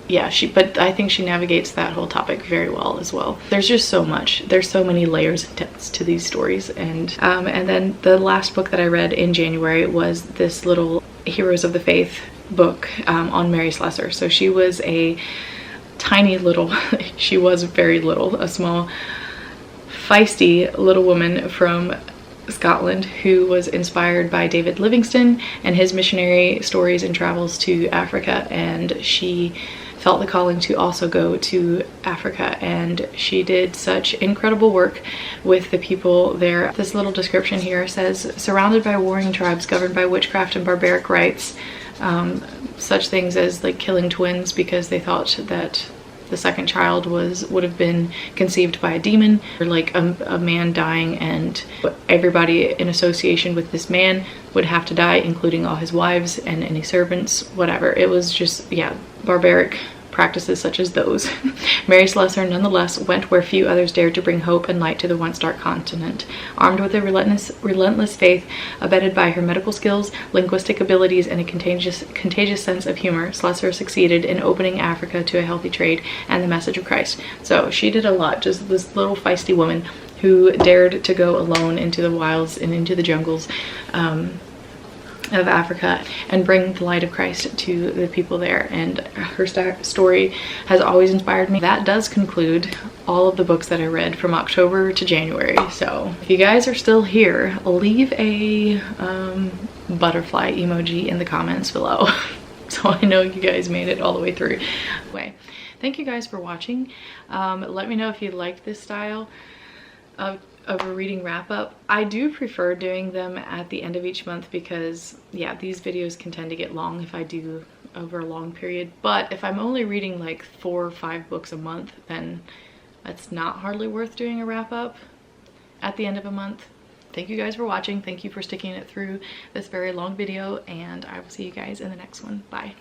yeah, but I think she navigates that whole topic very well as well. There's just so much, there's so many layers and depths to these stories. And then the last book that I read in January was this little Heroes of the Faith book on Mary Slessor. So she was a tiny little, she was very little, a small feisty little woman from Scotland who was inspired by David Livingstone and his missionary stories and travels to Africa, and she felt the calling to also go to Africa, and she did such incredible work with the people there. This little description here says, surrounded by warring tribes governed by witchcraft and barbaric rites, such things as like killing twins because they thought that the second child would have been conceived by a demon, or like a man dying and everybody in association with this man would have to die, including all his wives and any servants, whatever. It was just, yeah, barbaric practices such as those. Mary Slessor nonetheless went where few others dared to bring hope and light to the once dark continent. Armed with a relentless faith, abetted by her medical skills, linguistic abilities, and a contagious sense of humor, Slessor succeeded in opening Africa to a healthy trade and the message of Christ. So she did a lot, just this little feisty woman who dared to go alone into the wilds and into the jungles of Africa and bring the light of Christ to the people there, and her story has always inspired me. That does conclude all of the books that I read from October to January. So if you guys are still here, leave a butterfly emoji in the comments below so I know you guys made it all the way through. Anyway, thank you guys for watching. Let me know if you liked this style of a reading wrap-up. I do prefer doing them at the end of each month because, yeah, these videos can tend to get long if I do over a long period. But if I'm only reading like 4 or 5 books a month, then it's not hardly worth doing a wrap-up at the end of a month. Thank you guys for watching. Thank you for sticking it through this very long video, and I will see you guys in the next one. Bye.